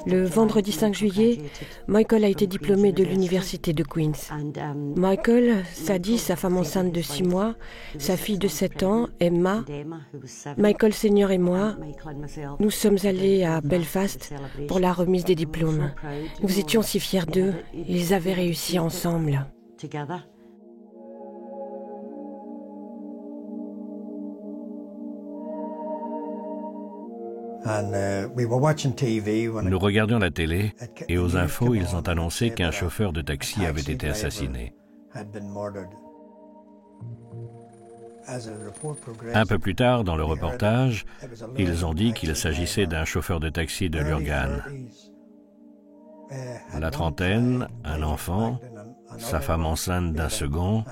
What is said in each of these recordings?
Le vendredi 5 juillet, Michael a été diplômé de l'université de Queens. Michael, Sadie, sa femme enceinte de 6 mois, sa fille de 7 ans, Emma, Michael Senior et moi, nous sommes allés à Belfast pour la remise des diplômes. Nous étions si fiers d'eux, ils avaient réussi ensemble. Nous regardions la télé et aux infos, ils ont annoncé qu'un chauffeur de taxi avait été assassiné. Un peu plus tard, dans le reportage, ils ont dit qu'il s'agissait d'un chauffeur de taxi de Lurgan. La trentaine, un enfant, sa femme enceinte d'un second.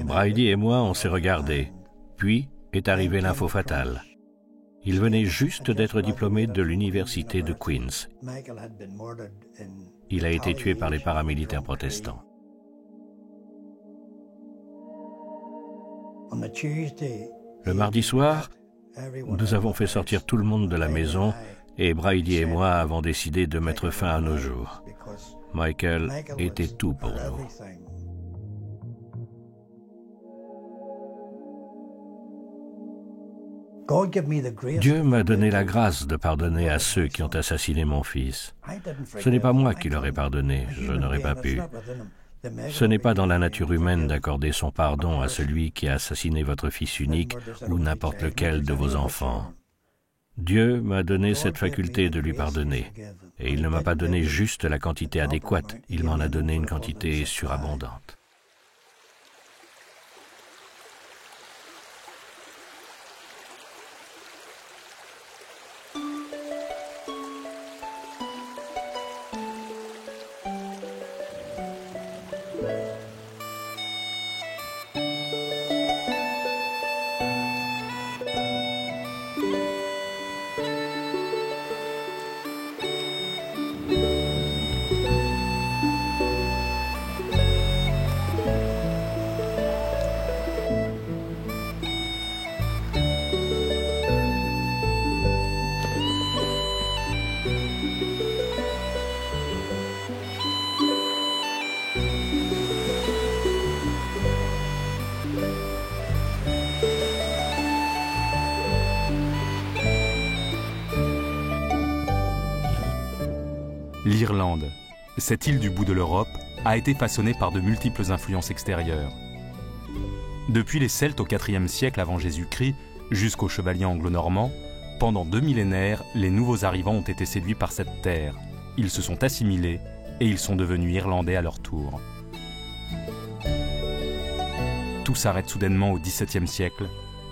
Brady et moi, on s'est regardés. Puis est arrivée l'info fatale. Il venait juste d'être diplômé de l'université de Queens. Il a été tué par les paramilitaires protestants. Le mardi soir, nous avons fait sortir tout le monde de la maison et Brady et moi avons décidé de mettre fin à nos jours. Michael était tout pour nous. Dieu m'a donné la grâce de pardonner à ceux qui ont assassiné mon fils. Ce n'est pas moi qui leur ai pardonné, je n'aurais pas pu. Ce n'est pas dans la nature humaine d'accorder son pardon à celui qui a assassiné votre fils unique ou n'importe lequel de vos enfants. Dieu m'a donné cette faculté de lui pardonner. Et il ne m'a pas donné juste la quantité adéquate, il m'en a donné une quantité surabondante. L'Irlande, cette île du bout de l'Europe, a été façonnée par de multiples influences extérieures. Depuis les Celtes au IVe siècle avant Jésus-Christ jusqu'aux chevaliers anglo-normands, pendant 2 millénaires, les nouveaux arrivants ont été séduits par cette terre. Ils se sont assimilés et ils sont devenus irlandais à leur tour. Tout s'arrête soudainement au XVIIe siècle,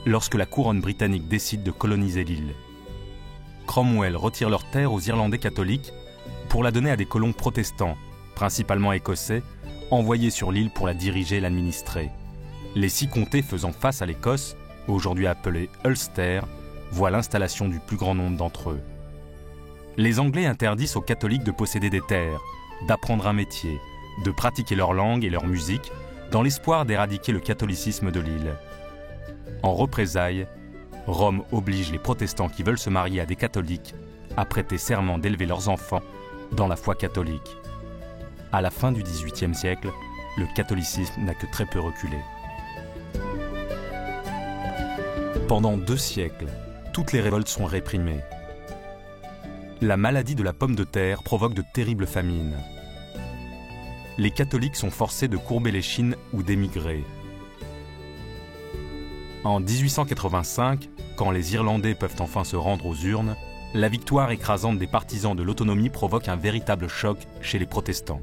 lorsque la couronne britannique décide de coloniser l'île. Cromwell retire leur terre aux Irlandais catholiques pour la donner à des colons protestants, principalement écossais, envoyés sur l'île pour la diriger et l'administrer. Les 6 comtés faisant face à l'Écosse, aujourd'hui appelés Ulster, voient l'installation du plus grand nombre d'entre eux. Les Anglais interdisent aux catholiques de posséder des terres, d'apprendre un métier, de pratiquer leur langue et leur musique, dans l'espoir d'éradiquer le catholicisme de l'île. En représailles, Rome oblige les protestants qui veulent se marier à des catholiques à prêter serment d'élever leurs enfants dans la foi catholique. À la fin du XVIIIe siècle, le catholicisme n'a que très peu reculé. Pendant 2 siècles, toutes les révoltes sont réprimées. La maladie de la pomme de terre provoque de terribles famines. Les catholiques sont forcés de courber les chines ou d'émigrer. En 1885, quand les Irlandais peuvent enfin se rendre aux urnes, la victoire écrasante des partisans de l'autonomie provoque un véritable choc chez les protestants.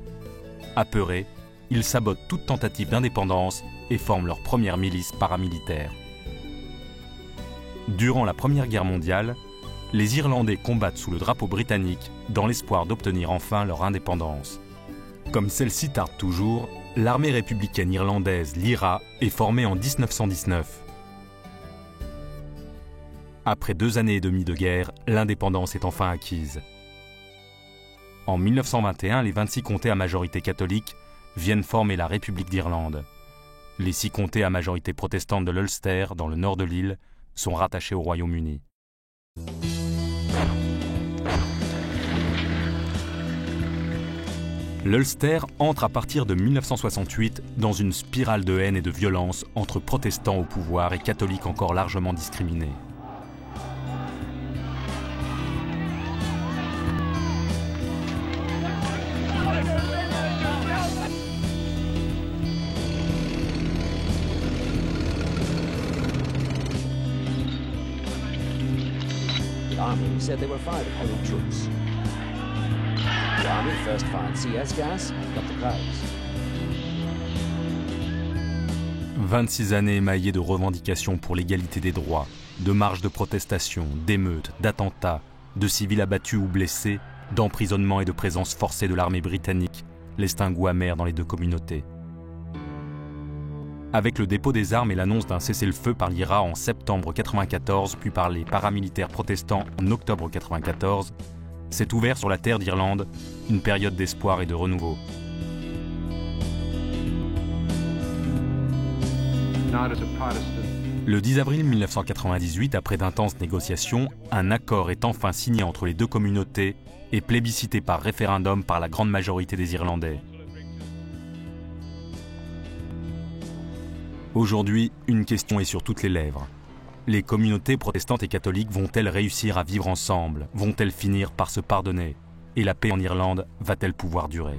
Apeurés, ils sabotent toute tentative d'indépendance et forment leur première milice paramilitaire. Durant la Première Guerre mondiale, les Irlandais combattent sous le drapeau britannique dans l'espoir d'obtenir enfin leur indépendance. Comme celle-ci tarde toujours, l'armée républicaine irlandaise, l'IRA, est formée en 1919. Après 2 années et demie de guerre, l'indépendance est enfin acquise. En 1921, les 26 comtés à majorité catholique viennent former la République d'Irlande. Les 6 comtés à majorité protestante de l'Ulster, dans le nord de l'île, sont rattachés au Royaume-Uni. L'Ulster entre à partir de 1968 dans une spirale de haine et de violence entre protestants au pouvoir et catholiques encore largement discriminés. The army said they were fired at enemy troops. The army first fired CS gas, got the crowds. 26 années émaillées de revendications pour l'égalité des droits, de marches de protestation, d'émeutes, d'attentats, de civils abattus ou blessés, d'emprisonnement et de présence forcée de l'armée britannique, laissent un goût amer dans les deux communautés. Avec le dépôt des armes et l'annonce d'un cessez-le-feu par l'IRA en septembre 1994, puis par les paramilitaires protestants en octobre 1994, s'est ouvert sur la terre d'Irlande une période d'espoir et de renouveau. Le 10 avril 1998, après d'intenses négociations, un accord est enfin signé entre les deux communautés et plébiscité par référendum par la grande majorité des Irlandais. Aujourd'hui, une question est sur toutes les lèvres. Les communautés protestantes et catholiques vont-elles réussir à vivre ensemble? Vont-elles finir par se pardonner? Et la paix en Irlande va-t-elle pouvoir durer?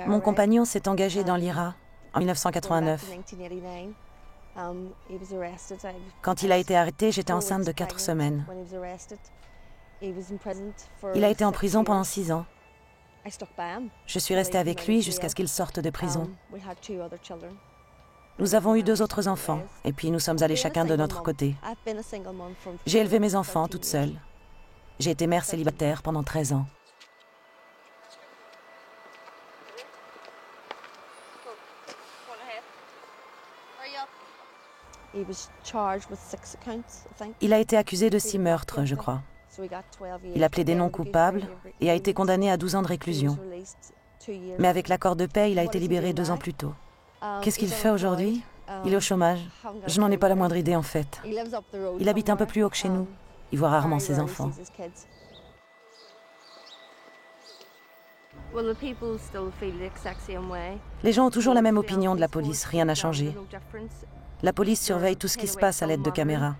Mon compagnon s'est engagé dans l'IRA en 1989. Quand il a été arrêté, j'étais enceinte de 4 semaines. Il a été en prison pendant 6 ans. Je suis restée avec lui jusqu'à ce qu'il sorte de prison. Nous avons eu 2 autres enfants, et puis nous sommes allés chacun de notre côté. J'ai élevé mes enfants toute seule. J'ai été mère célibataire pendant 13 ans. Il a été accusé de 6 meurtres, je crois. Il a plaidé non coupable et a été condamné à 12 ans de réclusion. Mais avec l'accord de paix, il a été libéré 2 ans plus tôt. Qu'est-ce qu'il fait aujourd'hui? Il est au chômage. Je n'en ai pas la moindre idée, en fait. Il habite un peu plus haut que chez nous. Il voit rarement ses enfants. Les gens ont toujours la même opinion de la police, rien n'a changé. La police surveille tout ce qui se passe à l'aide de caméras.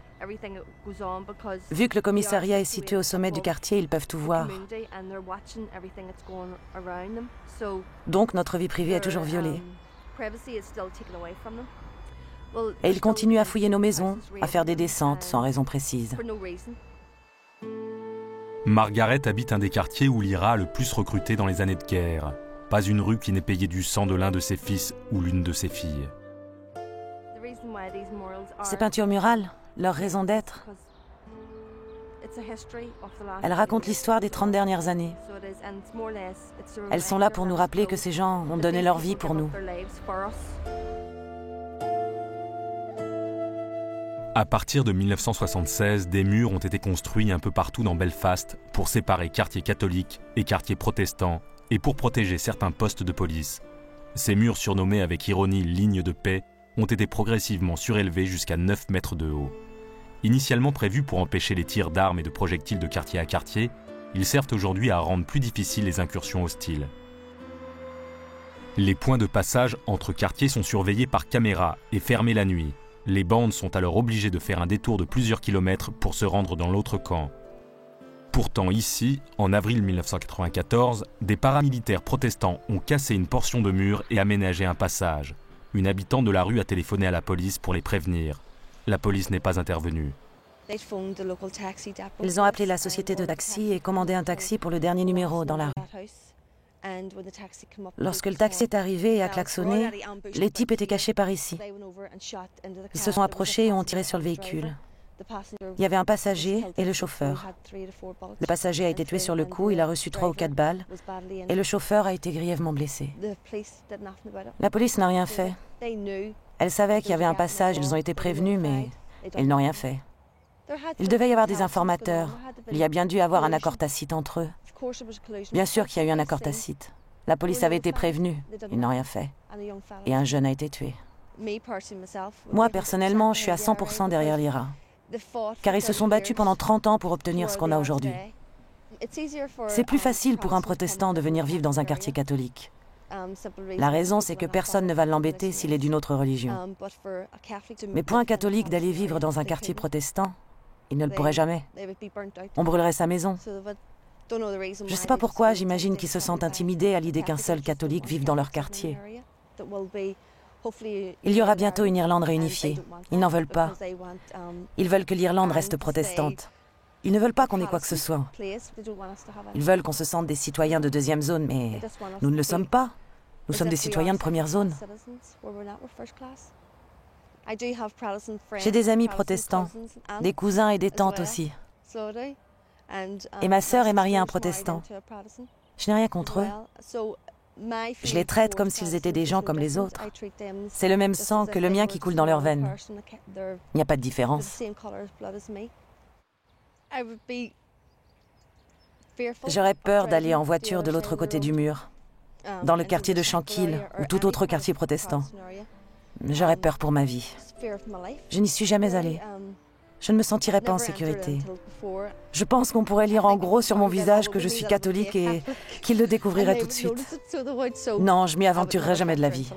Vu que le commissariat est situé au sommet du quartier, ils peuvent tout voir. Donc notre vie privée est toujours violée. Et ils continuent à fouiller nos maisons, à faire des descentes sans raison précise. Margaret habite un des quartiers où l'IRA a le plus recruté dans les années de guerre. Pas une rue qui n'ait payé du sang de l'un de ses fils ou l'une de ses filles. Ces peintures murales, leur raison d'être, elles racontent l'histoire des 30 dernières années. Elles sont là pour nous rappeler que ces gens ont donné leur vie pour nous. À partir de 1976, des murs ont été construits un peu partout dans Belfast pour séparer quartiers catholiques et quartiers protestants et pour protéger certains postes de police. Ces murs, surnommés avec ironie « lignes de paix », ont été progressivement surélevés jusqu'à 9 mètres de haut. Initialement prévus pour empêcher les tirs d'armes et de projectiles de quartier à quartier, ils servent aujourd'hui à rendre plus difficiles les incursions hostiles. Les points de passage entre quartiers sont surveillés par caméra et fermés la nuit. Les bandes sont alors obligées de faire un détour de plusieurs kilomètres pour se rendre dans l'autre camp. Pourtant ici, en avril 1994, des paramilitaires protestants ont cassé une portion de mur et aménagé un passage. Une habitante de la rue a téléphoné à la police pour les prévenir. La police n'est pas intervenue. Ils ont appelé la société de taxi et commandé un taxi pour le dernier numéro dans la rue. Lorsque le taxi est arrivé et a klaxonné, les types étaient cachés par ici. Ils se sont approchés et ont tiré sur le véhicule. Il y avait un passager et le chauffeur. Le passager a été tué sur le coup, il a reçu 3 ou 4 balles, et le chauffeur a été grièvement blessé. La police n'a rien fait. Elle savait qu'il y avait un passage, ils ont été prévenus, mais ils n'ont rien fait. Il devait y avoir des informateurs. Il y a bien dû avoir un accord tacite entre eux. Bien sûr qu'il y a eu un accord tacite. La police avait été prévenue, ils n'ont rien fait. Et un jeune a été tué. Moi, personnellement, je suis à 100% derrière l'IRA. Car ils se sont battus pendant 30 ans pour obtenir ce qu'on a aujourd'hui. C'est plus facile pour un protestant de venir vivre dans un quartier catholique. La raison, c'est que personne ne va l'embêter s'il est d'une autre religion. Mais pour un catholique d'aller vivre dans un quartier protestant, il ne le pourrait jamais. On brûlerait sa maison. Je ne sais pas pourquoi, j'imagine qu'ils se sentent intimidés à l'idée qu'un seul catholique vive dans leur quartier. Il y aura bientôt une Irlande réunifiée. Ils n'en veulent pas. Ils veulent que l'Irlande reste protestante. Ils ne veulent pas qu'on ait quoi que ce soit. Ils veulent qu'on se sente des citoyens de deuxième zone, mais nous ne le sommes pas. Nous sommes des citoyens de première zone. J'ai des amis protestants, des cousins et des tantes aussi. Et ma sœur est mariée à un protestant. Je n'ai rien contre eux. Je les traite comme s'ils étaient des gens comme les autres. C'est le même sang que le mien qui coule dans leurs veines. Il n'y a pas de différence. J'aurais peur d'aller en voiture de l'autre côté du mur, dans le quartier de Shankill ou tout autre quartier protestant. J'aurais peur pour ma vie. Je n'y suis jamais allée. Je ne me sentirais pas en sécurité. Je pense qu'on pourrait lire en gros sur mon visage que je suis catholique et qu'ils le découvriraient tout de suite. Non, je m'y aventurerai jamais de la vie.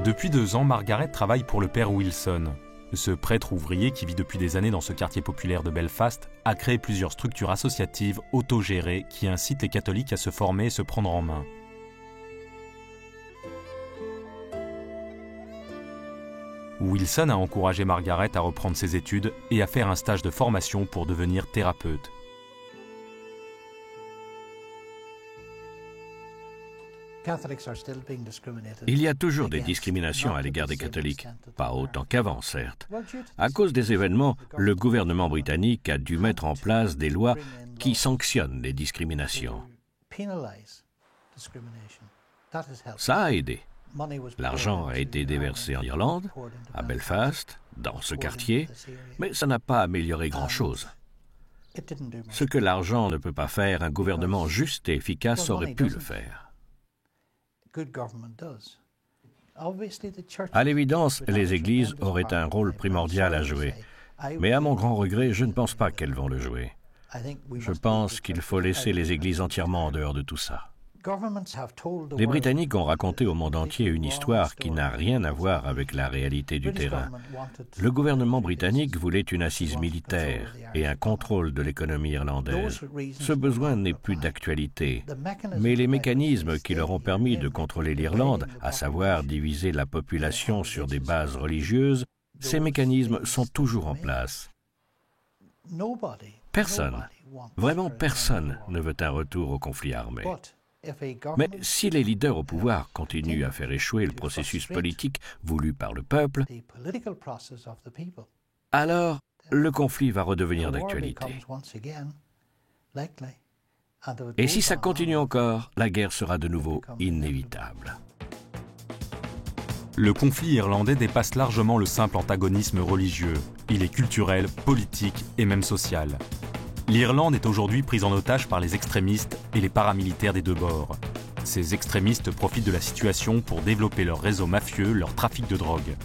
Depuis 2 ans, Margaret travaille pour le père Wilson. Ce prêtre ouvrier qui vit depuis des années dans ce quartier populaire de Belfast a créé plusieurs structures associatives autogérées qui incitent les catholiques à se former et se prendre en main. Wilson a encouragé Margaret à reprendre ses études et à faire un stage de formation pour devenir thérapeute. Il y a toujours des discriminations à l'égard des catholiques, pas autant qu'avant, certes. À cause des événements, le gouvernement britannique a dû mettre en place des lois qui sanctionnent les discriminations. Ça a aidé. L'argent a été déversé en Irlande, à Belfast, dans ce quartier, mais ça n'a pas amélioré grand-chose. Ce que l'argent ne peut pas faire, un gouvernement juste et efficace aurait pu le faire. À l'évidence, les églises auraient un rôle primordial à jouer. Mais à mon grand regret, je ne pense pas qu'elles vont le jouer. Je pense qu'il faut laisser les églises entièrement en dehors de tout ça. Les Britanniques ont raconté au monde entier une histoire qui n'a rien à voir avec la réalité du terrain. Le gouvernement britannique voulait une assise militaire et un contrôle de l'économie irlandaise. Ce besoin n'est plus d'actualité, mais les mécanismes qui leur ont permis de contrôler l'Irlande, à savoir diviser la population sur des bases religieuses, ces mécanismes sont toujours en place. Personne, vraiment personne, ne veut un retour au conflit armé. Mais si les leaders au pouvoir continuent à faire échouer le processus politique voulu par le peuple, alors le conflit va redevenir d'actualité. Et si ça continue encore, la guerre sera de nouveau inévitable. Le conflit irlandais dépasse largement le simple antagonisme religieux. Il est culturel, politique et même social. L'Irlande est aujourd'hui prise en otage par les extrémistes et les paramilitaires des deux bords. Ces extrémistes profitent de la situation pour développer leur réseau mafieux, leur trafic de drogue.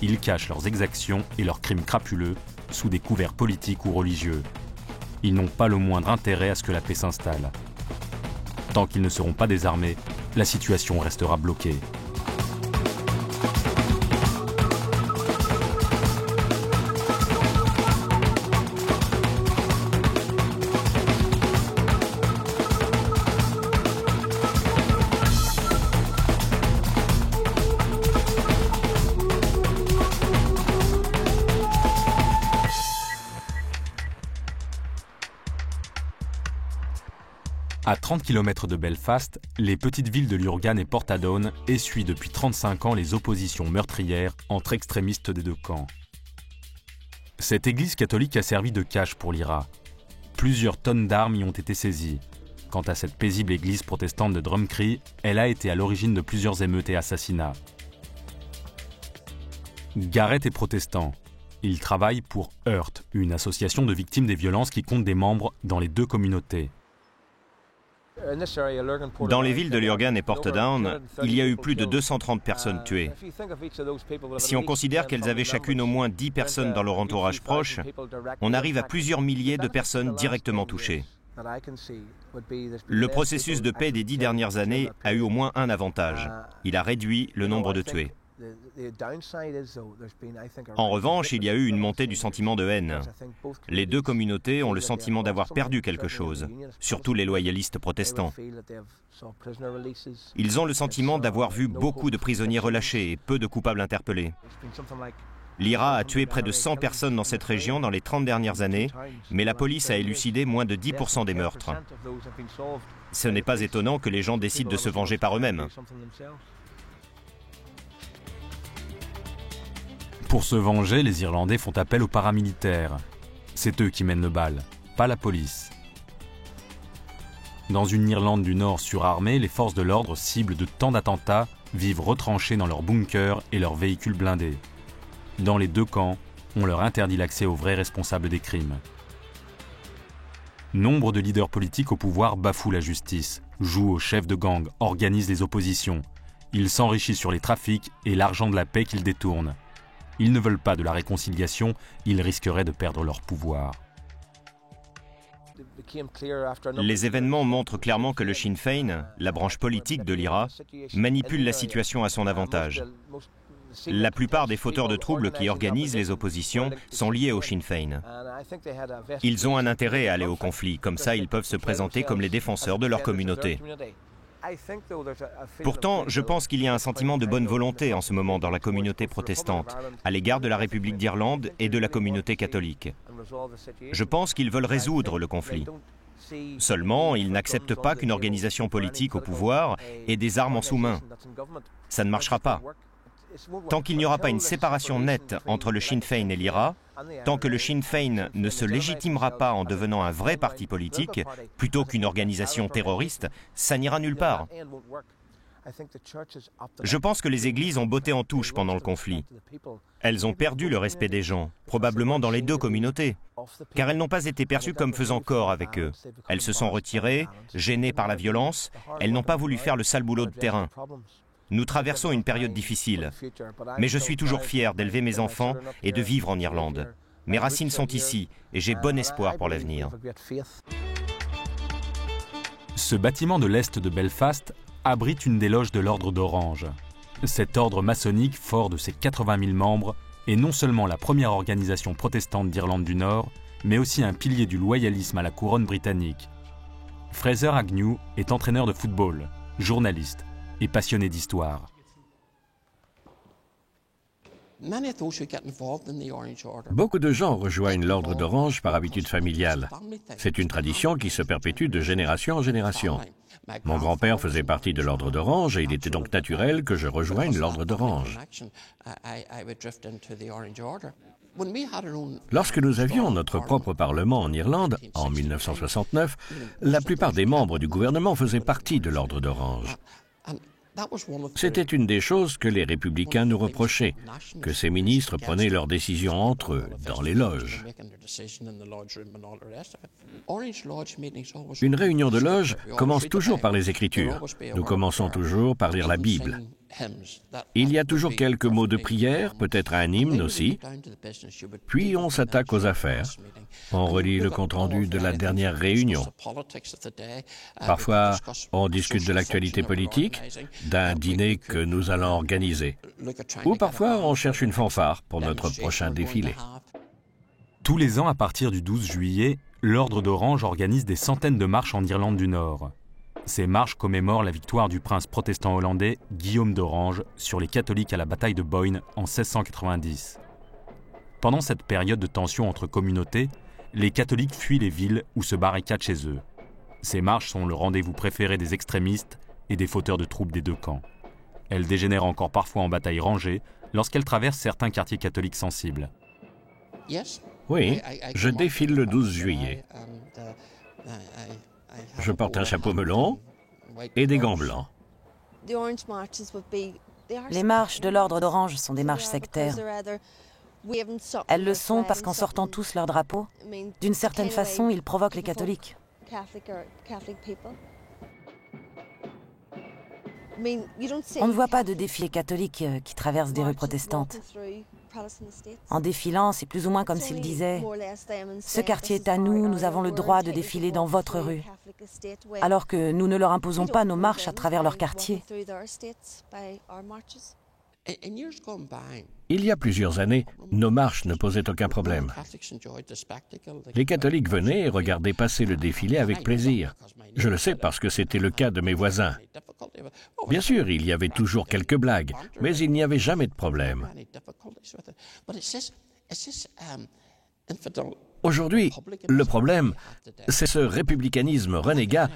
Ils cachent leurs exactions et leurs crimes crapuleux sous des couverts politiques ou religieux. Ils n'ont pas le moindre intérêt à ce que la paix s'installe. Tant qu'ils ne seront pas désarmés, la situation restera bloquée. À 30 km de Belfast, les petites villes de Lurgan et Portadown essuient depuis 35 ans les oppositions meurtrières entre extrémistes des deux camps. Cette église catholique a servi de cache pour l'IRA. Plusieurs tonnes d'armes y ont été saisies. Quant à cette paisible église protestante de Drumcree, elle a été à l'origine de plusieurs émeutes et assassinats. Garrett est protestant. Il travaille pour Hurt, une association de victimes des violences qui compte des membres dans les deux communautés. Dans les villes de Lurgan et Portadown, il y a eu plus de 230 personnes tuées. Si on considère qu'elles avaient chacune au moins 10 personnes dans leur entourage proche, on arrive à plusieurs milliers de personnes directement touchées. Le processus de paix des 10 dernières années a eu au moins un avantage. Il a réduit le nombre de tués. En revanche, il y a eu une montée du sentiment de haine. Les deux communautés ont le sentiment d'avoir perdu quelque chose, surtout les loyalistes protestants. Ils ont le sentiment d'avoir vu beaucoup de prisonniers relâchés et peu de coupables interpellés. L'IRA a tué près de 100 personnes dans cette région dans les 30 dernières années, mais la police a élucidé moins de 10% des meurtres. Ce n'est pas étonnant que les gens décident de se venger par eux-mêmes. Pour se venger, les Irlandais font appel aux paramilitaires. C'est eux qui mènent le bal, pas la police. Dans une Irlande du Nord surarmée, les forces de l'ordre, cibles de tant d'attentats, vivent retranchés dans leurs bunkers et leurs véhicules blindés. Dans les deux camps, on leur interdit l'accès aux vrais responsables des crimes. Nombre de leaders politiques au pouvoir bafouent la justice, jouent aux chefs de gang, organisent les oppositions. Ils s'enrichissent sur les trafics et l'argent de la paix qu'ils détournent. Ils ne veulent pas de la réconciliation, ils risqueraient de perdre leur pouvoir. Les événements montrent clairement que le Sinn Féin, la branche politique de l'IRA, manipule la situation à son avantage. La plupart des fauteurs de troubles qui organisent les oppositions sont liés au Sinn Féin. Ils ont un intérêt à aller au conflit, comme ça ils peuvent se présenter comme les défenseurs de leur communauté. Pourtant, je pense qu'il y a un sentiment de bonne volonté en ce moment dans la communauté protestante, à l'égard de la République d'Irlande et de la communauté catholique. Je pense qu'ils veulent résoudre le conflit. Seulement, ils n'acceptent pas qu'une organisation politique au pouvoir ait des armes en sous-main. Ça ne marchera pas. Tant qu'il n'y aura pas une séparation nette entre le Sinn Féin et l'IRA, tant que le Sinn Féin ne se légitimera pas en devenant un vrai parti politique, plutôt qu'une organisation terroriste, ça n'ira nulle part. Je pense que les églises ont botté en touche pendant le conflit. Elles ont perdu le respect des gens, probablement dans les deux communautés, car elles n'ont pas été perçues comme faisant corps avec eux. Elles se sont retirées, gênées par la violence, elles n'ont pas voulu faire le sale boulot de terrain. Nous traversons une période difficile, mais je suis toujours fier d'élever mes enfants et de vivre en Irlande. Mes racines sont ici et j'ai bon espoir pour l'avenir. Ce bâtiment de l'est de Belfast abrite une des loges de l'Ordre d'Orange. Cet ordre maçonnique, fort de ses 80 000 membres, est non seulement la première organisation protestante d'Irlande du Nord, mais aussi un pilier du loyalisme à la couronne britannique. Fraser Agnew est entraîneur de football, journaliste et passionné d'histoire. Beaucoup de gens rejoignent l'Ordre d'Orange par habitude familiale. C'est une tradition qui se perpétue de génération en génération. Mon grand-père faisait partie de l'Ordre d'Orange et il était donc naturel que je rejoigne l'Ordre d'Orange. Lorsque nous avions notre propre Parlement en Irlande, en 1969, la plupart des membres du gouvernement faisaient partie de l'Ordre d'Orange. C'était une des choses que les républicains nous reprochaient, que ces ministres prenaient leurs décisions entre eux, dans les loges. Une réunion de loge commence toujours par les Écritures. Nous commençons toujours par lire la Bible. Il y a toujours quelques mots de prière, peut-être un hymne aussi. Puis on s'attaque aux affaires. On relit le compte-rendu de la dernière réunion. Parfois, on discute de l'actualité politique, d'un dîner que nous allons organiser. Ou parfois, on cherche une fanfare pour notre prochain défilé. Tous les ans, à partir du 12 juillet, l'Ordre d'Orange organise des centaines de marches en Irlande du Nord. Ces marches commémorent la victoire du prince protestant hollandais Guillaume d'Orange sur les catholiques à la bataille de Boyne en 1690. Pendant cette période de tension entre communautés, les catholiques fuient les villes ou se barricadent chez eux. Ces marches sont le rendez-vous préféré des extrémistes et des fauteurs de troubles des deux camps. Elles dégénèrent encore parfois en bataille rangée lorsqu'elles traversent certains quartiers catholiques sensibles. Oui, je défile le 12 juillet. Je porte un chapeau melon et des gants blancs. Les marches de l'ordre d'Orange sont des marches sectaires. Elles le sont parce qu'en sortant tous leur drapeau, d'une certaine façon, ils provoquent les catholiques. On ne voit pas de défilés catholiques qui traversent des rues protestantes. En défilant, c'est plus ou moins comme s'ils disaient « Ce quartier est à nous, nous avons le droit de défiler dans votre rue », alors que nous ne leur imposons pas nos marches à travers leur quartier. Il y a plusieurs années, nos marches ne posaient aucun problème. Les catholiques venaient et regardaient passer le défilé avec plaisir. Je le sais parce que c'était le cas de mes voisins. Bien sûr, il y avait toujours quelques blagues, mais il n'y avait jamais de problème. Aujourd'hui, le problème, c'est ce républicanisme renégat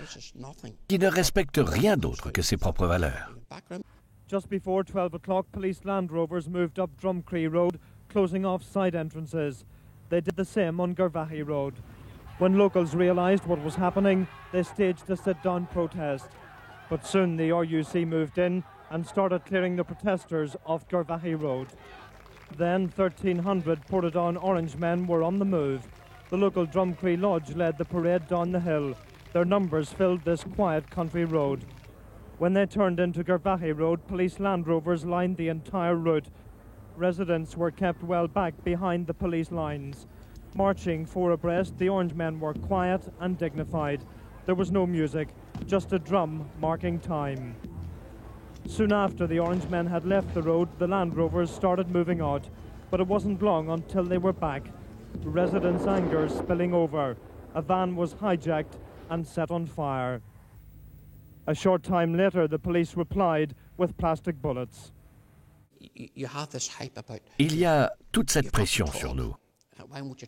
qui ne respecte rien d'autre que ses propres valeurs. Just before 12 o'clock, police Land Rovers moved up Drumcree Road, closing off side entrances. They did the same on Garvaghey Road. When locals realised what was happening, they staged a sit-down protest. But soon the RUC moved in and started clearing the protesters off Garvaghey Road. Then 1,300 Portadown Orange men were on the move. The local Drumcree Lodge led the parade down the hill. Their numbers filled this quiet country road. When they turned into Garvaghey Road, police Land Rovers lined the entire route. Residents were kept well back behind the police lines. Marching four abreast, the Orange men were quiet and dignified. There was no music, just a drum marking time. Soon after the Orange men had left the road, the Land Rovers started moving out, but it wasn't long until they were back. Residents' anger spilling over. A van was hijacked and set on fire. A short time later, the police replied with plastic bullets. Il y a toute cette pression sur nous.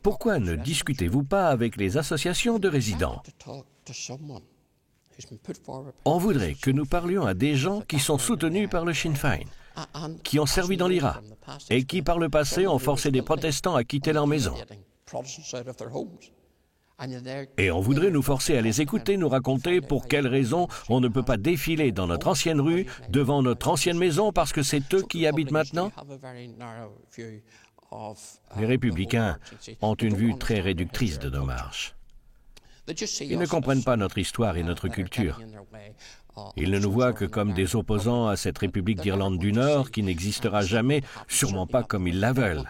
Pourquoi ne discutez-vous pas avec les associations de résidents? On voudrait que nous parlions à des gens qui sont soutenus par le Sinn Féin, qui ont servi dans l'IRA et qui, par le passé, ont forcé des protestants à quitter leur maison. Et on voudrait nous forcer à les écouter nous raconter pour quelles raisons on ne peut pas défiler dans notre ancienne rue, devant notre ancienne maison, parce que c'est eux qui y habitent maintenant. Les républicains ont une vue très réductrice de nos marches. Ils ne comprennent pas notre histoire et notre culture. Ils ne nous voient que comme des opposants à cette République d'Irlande du Nord qui n'existera jamais, sûrement pas comme ils la veulent.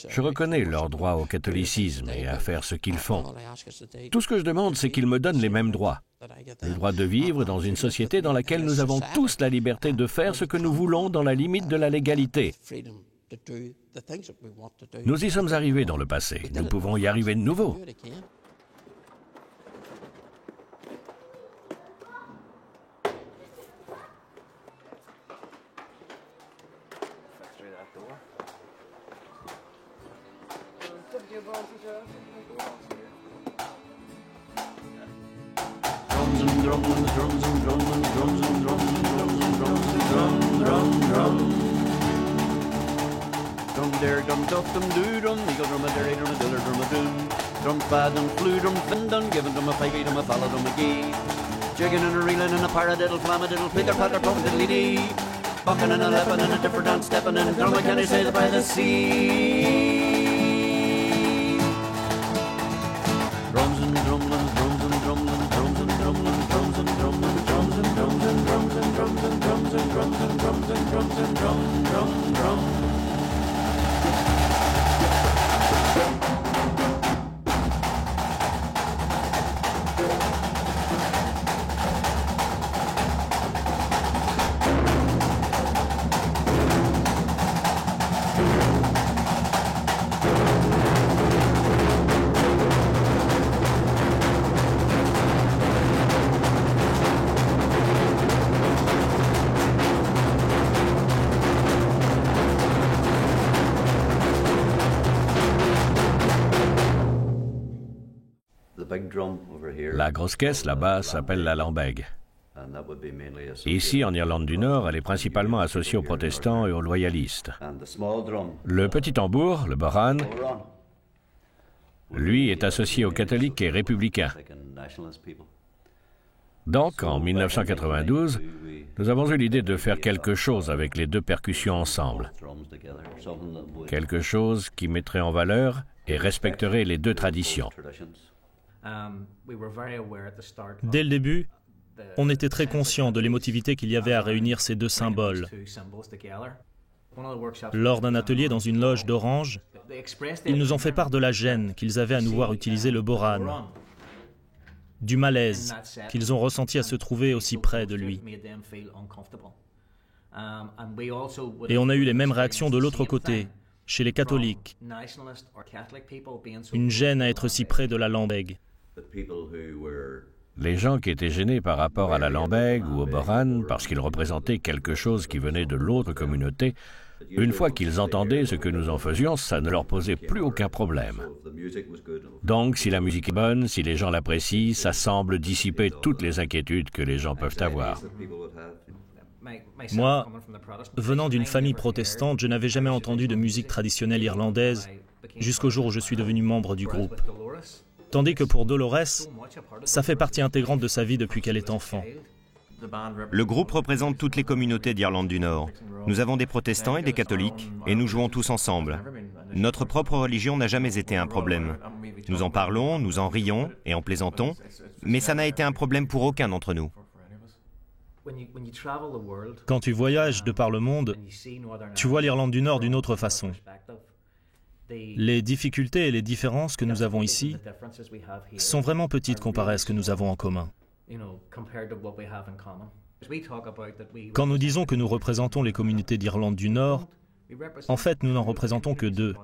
Je reconnais leur droit au catholicisme et à faire ce qu'ils font. Tout ce que je demande, c'est qu'ils me donnent les mêmes droits. Le droit de vivre dans une société dans laquelle nous avons tous la liberté de faire ce que nous voulons dans la limite de la légalité. Nous y sommes arrivés dans le passé. Nous pouvons y arriver de nouveau. Jigging and a reeling and a paradiddle, flamadiddle, pitter patter, plum diddly dee. Bucking and a lepping and a different dance stepping and a drum, can I say that by the sea? Drums and drumlins, drums and drumlins, drums and drumlins, drums and drumlins, drums and drums and drums and drums and drums and drums and drums and drums and drum, drum, drum. La grosse caisse là-bas s'appelle la lambègue. Ici, en Irlande du Nord, elle est principalement associée aux protestants et aux loyalistes. Le petit tambour, le boran, lui est associé aux catholiques et républicains. Donc, en 1992, nous avons eu l'idée de faire quelque chose avec les deux percussions ensemble. Quelque chose qui mettrait en valeur et respecterait les deux traditions. Dès le début, on était très conscient de l'émotivité qu'il y avait à réunir ces deux symboles. Lors d'un atelier dans une loge d'Orange, ils nous ont fait part de la gêne qu'ils avaient à nous voir utiliser le boran, du malaise qu'ils ont ressenti à se trouver aussi près de lui. Et on a eu les mêmes réactions de l'autre côté, chez les catholiques. Une gêne à être si près de la lambègue. Les gens qui étaient gênés par rapport à la lambègue ou au boran, parce qu'ils représentaient quelque chose qui venait de l'autre communauté, une fois qu'ils entendaient ce que nous en faisions, ça ne leur posait plus aucun problème. Donc, si la musique est bonne, si les gens l'apprécient, ça semble dissiper toutes les inquiétudes que les gens peuvent avoir. Moi, venant d'une famille protestante, je n'avais jamais entendu de musique traditionnelle irlandaise jusqu'au jour où je suis devenu membre du groupe. Tandis que pour Dolores, ça fait partie intégrante de sa vie depuis qu'elle est enfant. Le groupe représente toutes les communautés d'Irlande du Nord. Nous avons des protestants et des catholiques, et nous jouons tous ensemble. Notre propre religion n'a jamais été un problème. Nous en parlons, nous en rions et en plaisantons, mais ça n'a été un problème pour aucun d'entre nous. Quand tu voyages de par le monde, tu vois l'Irlande du Nord d'une autre façon. Les difficultés et les différences que nous avons ici sont vraiment petites comparées à ce que nous avons en commun. Quand nous disons que nous représentons les communautés d'Irlande du Nord, en fait, nous n'en représentons que deux.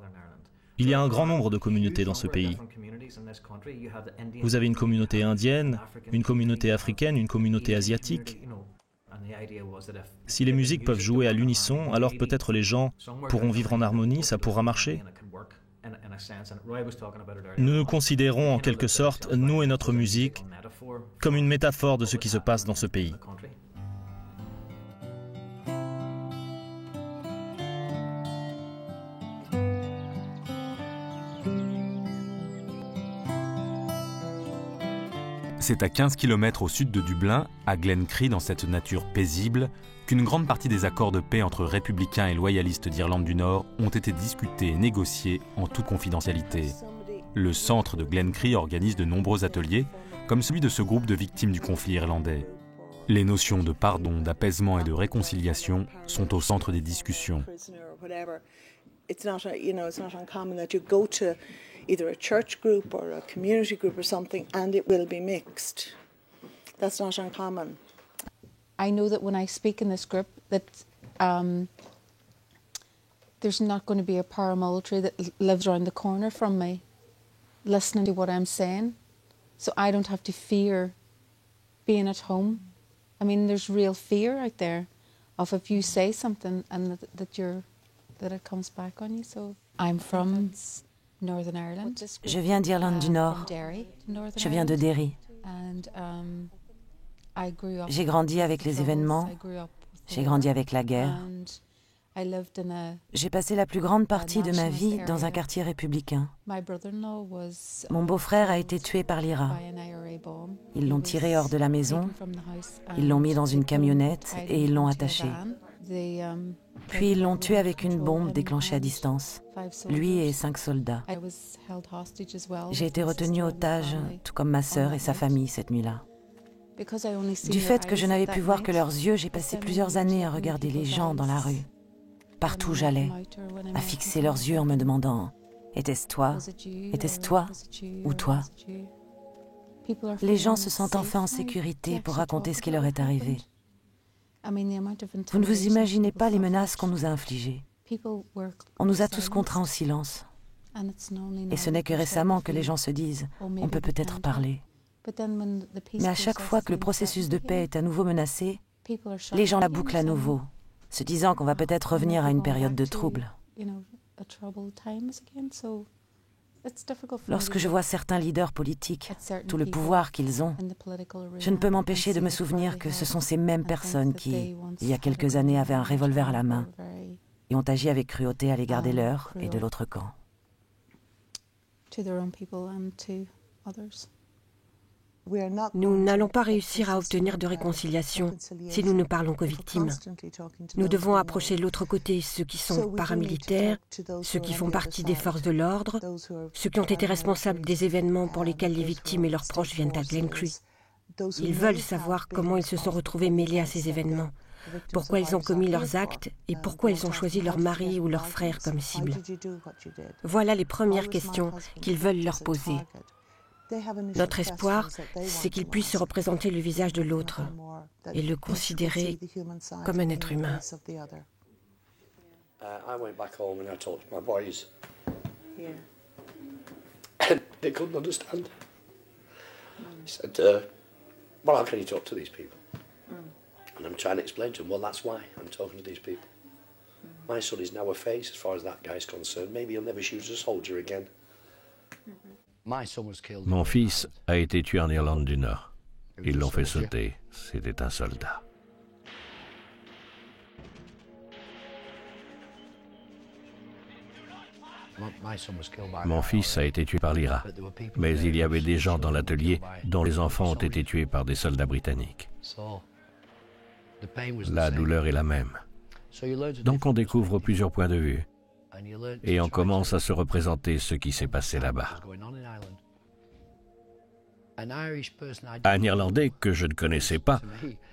Il y a un grand nombre de communautés dans ce pays. Vous avez une communauté indienne, une communauté africaine, une communauté asiatique. Si les musiques peuvent jouer à l'unisson, alors peut-être les gens pourront vivre en harmonie, ça pourra marcher. Nous nous considérons en quelque sorte, nous et notre musique, comme une métaphore de ce qui se passe dans ce pays. C'est à 15 km au sud de Dublin, à Glencree, dans cette nature paisible, qu'une grande partie des accords de paix entre républicains et loyalistes d'Irlande du Nord ont été discutés et négociés en toute confidentialité. Le centre de Glencree organise de nombreux ateliers, comme celui de ce groupe de victimes du conflit irlandais. Les notions de pardon, d'apaisement et de réconciliation sont au centre des discussions. Either a church group or a community group or something, and it will be mixed. That's not uncommon. I know that when I speak in this group that there's not going to be a paramilitary that lives around the corner from me listening to what I'm saying, so I don't have to fear being at home. I mean, there's real fear out there of if you say something and that it comes back on you. So I'm from Northern Ireland. Je viens d'Irlande du Nord. Je viens de Derry. J'ai grandi avec les événements. J'ai grandi avec la guerre. J'ai passé la plus grande partie de ma vie dans un quartier républicain. Mon beau-frère a été tué par l'IRA. Ils l'ont tiré hors de la maison, ils l'ont mis dans une camionnette et ils l'ont attaché. Puis ils l'ont tué avec une bombe déclenchée à distance, lui et 5 soldats. J'ai été retenue otage, tout comme ma sœur et sa famille cette nuit-là. Du fait que je n'avais pu voir que leurs yeux, j'ai passé plusieurs années à regarder les gens dans la rue. Partout où j'allais, à fixer leurs yeux en me demandant « Était-ce toi ? Était-ce toi ? Ou toi ?» Les gens se sentent enfin en sécurité pour raconter ce qui leur est arrivé. Vous ne vous imaginez pas les menaces qu'on nous a infligées. On nous a tous contraints au silence. Et ce n'est que récemment que les gens se disent « On peut peut-être parler ». Mais à chaque fois que le processus de paix est à nouveau menacé, les gens la bouclent à nouveau, se disant qu'on va peut-être revenir à une période de trouble. Lorsque je vois certains leaders politiques, tout le pouvoir qu'ils ont, je ne peux m'empêcher de me souvenir que ce sont ces mêmes personnes qui, il y a quelques années, avaient un revolver à la main et ont agi avec cruauté à l'égard des leurs et de l'autre camp. Nous n'allons pas réussir à obtenir de réconciliation si nous ne parlons qu'aux victimes. Nous devons approcher de l'autre côté ceux qui sont paramilitaires, ceux qui font partie des forces de l'ordre, ceux qui ont été responsables des événements pour lesquels les victimes et leurs proches viennent à Glen Cree. Ils veulent savoir comment ils se sont retrouvés mêlés à ces événements, pourquoi ils ont commis leurs actes et pourquoi ils ont choisi leur mari ou leur frère comme cible. Voilà les premières questions qu'ils veulent leur poser. Notre espoir, c'est qu'ils puissent se représenter le visage de l'autre et le considérer comme un être humain. I went back home and I talked to my boys. They couldn't understand. He said, well, how can you talk to these people? And I'm trying to explain to them, well, that's why I'm talking to these people. My son is now a face as far as that guy's concerned. Maybe he'll never shoot as a soldier again. Mon fils a été tué en Irlande du Nord. Ils l'ont fait sauter. C'était un soldat. Mon fils a été tué par l'IRA, mais il y avait des gens dans l'atelier dont les enfants ont été tués par des soldats britanniques. La douleur est la même. Donc on découvre plusieurs points de vue et on commence à se représenter ce qui s'est passé là-bas. Un Irlandais que je ne connaissais pas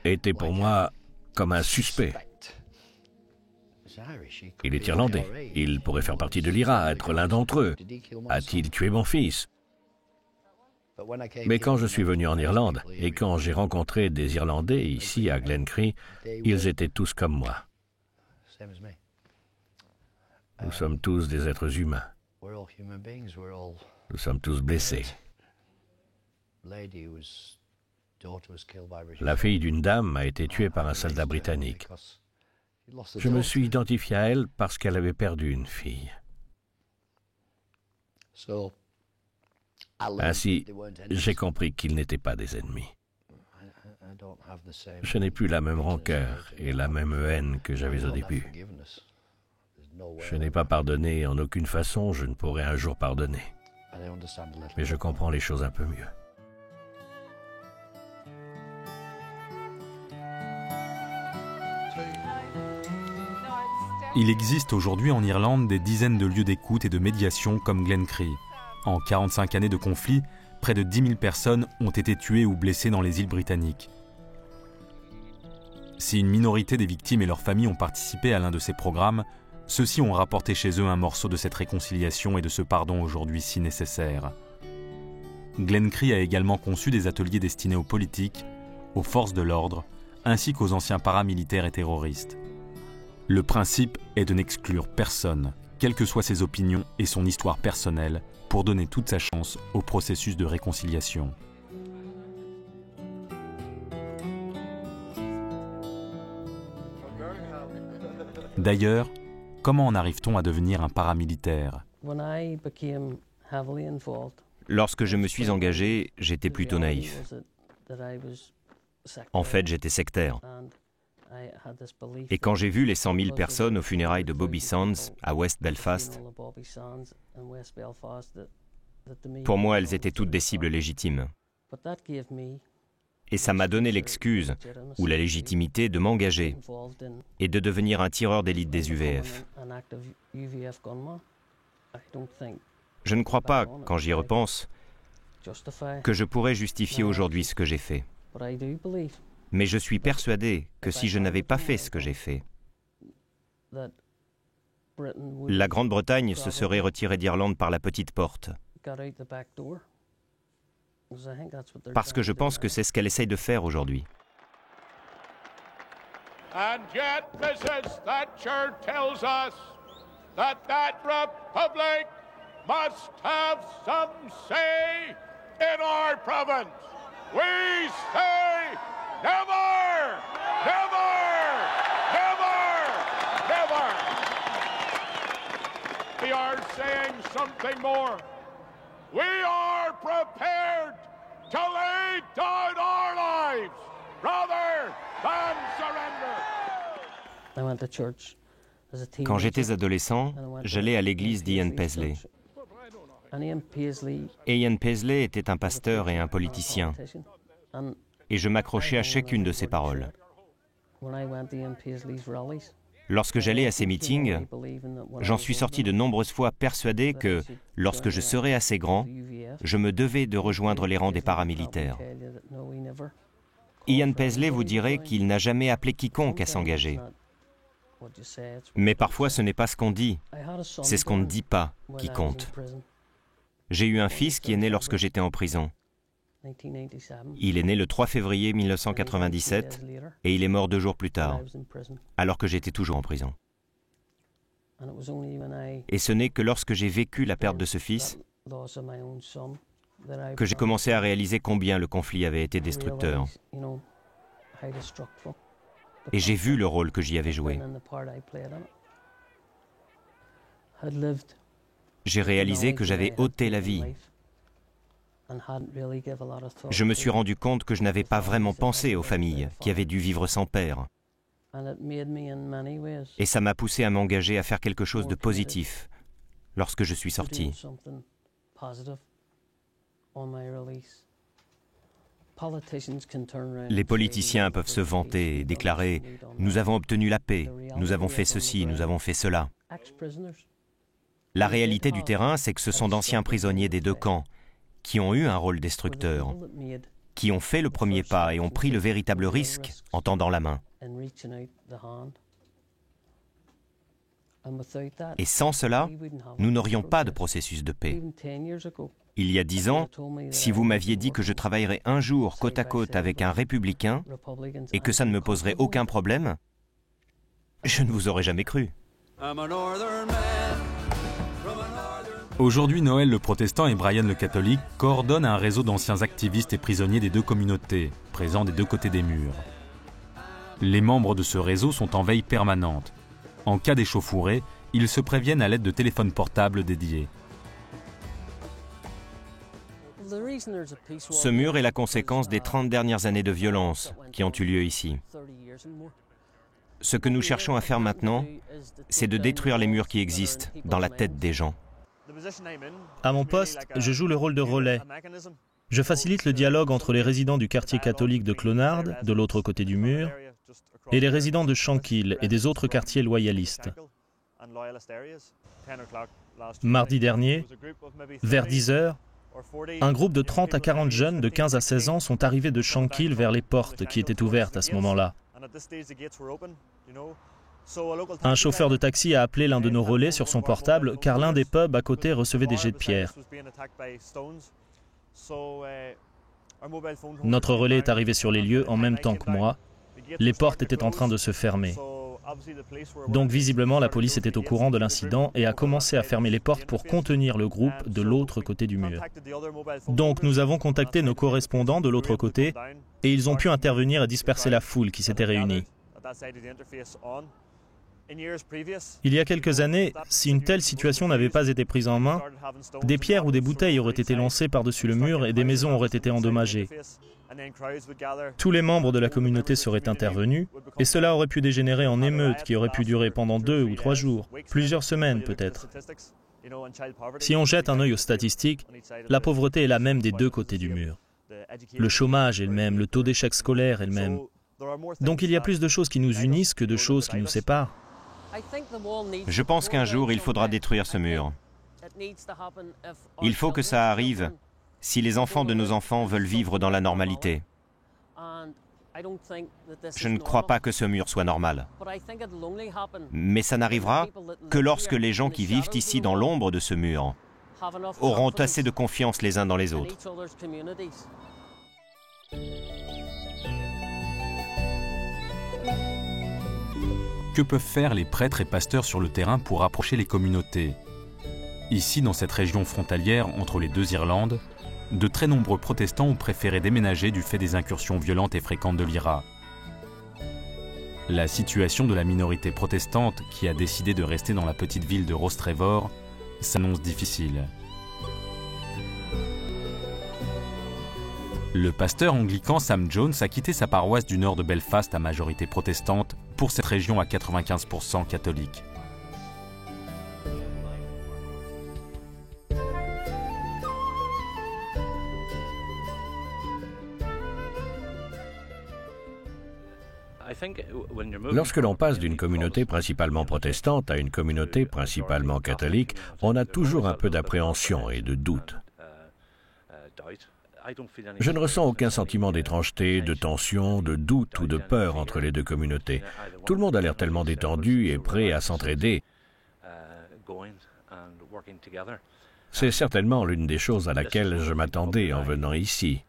était pour moi comme un suspect. Il est Irlandais, il pourrait faire partie de l'IRA, être l'un d'entre eux. A-t-il tué mon fils? Mais quand je suis venu en Irlande et quand j'ai rencontré des Irlandais ici à Glen Cree, ils étaient tous comme moi. Nous sommes tous des êtres humains. Nous sommes tous blessés. La fille d'une dame a été tuée par un soldat britannique. Je me suis identifié à elle parce qu'elle avait perdu une fille. Ainsi, j'ai compris qu'ils n'étaient pas des ennemis. Je n'ai plus la même rancœur et la même haine que j'avais au début. Je n'ai pas pardonné, en aucune façon je ne pourrai un jour pardonner. Mais je comprends les choses un peu mieux. Il existe aujourd'hui en Irlande des dizaines de lieux d'écoute et de médiation comme Glen Cree. En 45 années de conflit, près de 10 000 personnes ont été tuées ou blessées dans les îles britanniques. Si une minorité des victimes et leurs familles ont participé à l'un de ces programmes, ceux-ci ont rapporté chez eux un morceau de cette réconciliation et de ce pardon aujourd'hui si nécessaire. Glen Cree a également conçu des ateliers destinés aux politiques, aux forces de l'ordre, ainsi qu'aux anciens paramilitaires et terroristes. Le principe est de n'exclure personne, quelles que soient ses opinions et son histoire personnelle, pour donner toute sa chance au processus de réconciliation. D'ailleurs, comment en arrive-t-on à devenir un paramilitaire? Lorsque je me suis engagé, j'étais plutôt naïf. En fait, j'étais sectaire. Et quand j'ai vu les 100 000 personnes aux funérailles de Bobby Sands à West Belfast, pour moi, elles étaient toutes des cibles légitimes. Et ça m'a donné l'excuse, ou la légitimité, de m'engager et de devenir un tireur d'élite des UVF. Je ne crois pas, quand j'y repense, que je pourrais justifier aujourd'hui ce que j'ai fait. Mais je suis persuadé que si je n'avais pas fait ce que j'ai fait, la Grande-Bretagne se serait retirée d'Irlande par la petite porte. Parce que je pense que c'est ce qu'elle essaye de faire aujourd'hui. And yet Mrs. Thatcher tells us that republic must have some say in our province. We say never, never, never, never. We are saying something more. we are prepared to lay down our lives rather than surrender. Quand j'étais adolescent, j'allais à l'église d'Ian Paisley. Ian Paisley était un pasteur et un politicien, et je m'accrochais à chacune de ses paroles. Lorsque j'allais à ces meetings, j'en suis sorti de nombreuses fois persuadé que, lorsque je serais assez grand, je me devais de rejoindre les rangs des paramilitaires. Ian Paisley vous dirait qu'il n'a jamais appelé quiconque à s'engager. Mais parfois ce n'est pas ce qu'on dit, c'est ce qu'on ne dit pas qui compte. J'ai eu un fils qui est né lorsque j'étais en prison. Il est né le 3 février 1997 et il est mort 2 jours plus tard, alors que j'étais toujours en prison. Et ce n'est que lorsque j'ai vécu la perte de ce fils que j'ai commencé à réaliser combien le conflit avait été destructeur. Et j'ai vu le rôle que j'y avais joué. J'ai réalisé que j'avais ôté la vie. Je me suis rendu compte que je n'avais pas vraiment pensé aux familles qui avaient dû vivre sans père. Et ça m'a poussé à m'engager à faire quelque chose de positif lorsque je suis sorti. Les politiciens peuvent se vanter et déclarer « Nous avons obtenu la paix, nous avons fait ceci, nous avons fait cela ». La réalité du terrain, c'est que ce sont d'anciens prisonniers des deux camps qui ont eu un rôle destructeur, qui ont fait le premier pas et ont pris le véritable risque en tendant la main. Et sans cela, nous n'aurions pas de processus de paix. Il y a 10 ans, si vous m'aviez dit que je travaillerais un jour côte à côte avec un républicain et que ça ne me poserait aucun problème, je ne vous aurais jamais cru. Aujourd'hui, Noël le protestant et Brian le catholique coordonnent un réseau d'anciens activistes et prisonniers des deux communautés, présents des deux côtés des murs. Les membres de ce réseau sont en veille permanente. En cas d'échauffourée, ils se préviennent à l'aide de téléphones portables dédiés. Ce mur est la conséquence des 30 dernières années de violence qui ont eu lieu ici. Ce que nous cherchons à faire maintenant, c'est de détruire les murs qui existent dans la tête des gens. À mon poste, je joue le rôle de relais. Je facilite le dialogue entre les résidents du quartier catholique de Clonard, de l'autre côté du mur, et les résidents de Shankill et des autres quartiers loyalistes. Mardi dernier, vers 10 heures, un groupe de 30 à 40 jeunes de 15 à 16 ans sont arrivés de Shankill vers les portes qui étaient ouvertes à ce moment-là. Un chauffeur de taxi a appelé l'un de nos relais sur son portable car l'un des pubs à côté recevait des jets de pierre. Notre relais est arrivé sur les lieux en même temps que moi. Les portes étaient en train de se fermer. Donc visiblement la police était au courant de l'incident et a commencé à fermer les portes pour contenir le groupe de l'autre côté du mur. Donc nous avons contacté nos correspondants de l'autre côté et ils ont pu intervenir et disperser la foule qui s'était réunie. Il y a quelques années, si une telle situation n'avait pas été prise en main, des pierres ou des bouteilles auraient été lancées par-dessus le mur et des maisons auraient été endommagées. Tous les membres de la communauté seraient intervenus et cela aurait pu dégénérer en émeute qui aurait pu durer pendant 2 ou 3 jours, plusieurs semaines peut-être. Si on jette un œil aux statistiques, la pauvreté est la même des deux côtés du mur. Le chômage est le même, le taux d'échec scolaire est le même. Donc il y a plus de choses qui nous unissent que de choses qui nous séparent. Je pense qu'un jour, il faudra détruire ce mur. Il faut que ça arrive si les enfants de nos enfants veulent vivre dans la normalité. Je ne crois pas que ce mur soit normal. Mais ça n'arrivera que lorsque les gens qui vivent ici dans l'ombre de ce mur auront assez de confiance les uns dans les autres. Que peuvent faire les prêtres et pasteurs sur le terrain pour rapprocher les communautés? Ici, dans cette région frontalière entre les deux Irlandes, de très nombreux protestants ont préféré déménager du fait des incursions violentes et fréquentes de l'IRA. La situation de la minorité protestante qui a décidé de rester dans la petite ville de Rostrevor s'annonce difficile. Le pasteur anglican Sam Jones a quitté sa paroisse du nord de Belfast à majorité protestante pour cette région à 95% catholique. Lorsque l'on passe d'une communauté principalement protestante à une communauté principalement catholique, on a toujours un peu d'appréhension et de doute. Je ne ressens aucun sentiment d'étrangeté, de tension, de doute ou de peur entre les deux communautés. Tout le monde a l'air tellement détendu et prêt à s'entraider. C'est certainement l'une des choses à laquelle je m'attendais en venant ici.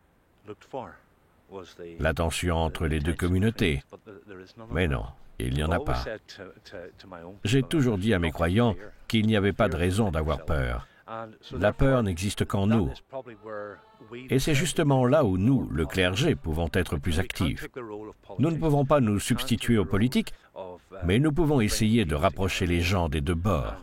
La tension entre les deux communautés. Mais non, il n'y en a pas. J'ai toujours dit à mes croyants qu'il n'y avait pas de raison d'avoir peur. La peur n'existe qu'en nous. Et c'est justement là où nous, le clergé, pouvons être plus actifs. Nous ne pouvons pas nous substituer aux politiques, mais nous pouvons essayer de rapprocher les gens des deux bords.